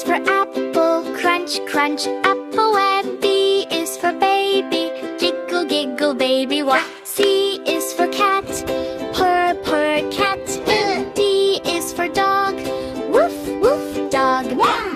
for apple, crunch, crunch, apple. And B is for baby, giggle, giggle, baby walk. C is for cat, purr, purr, cat. D is for dog, woof, woof, dog.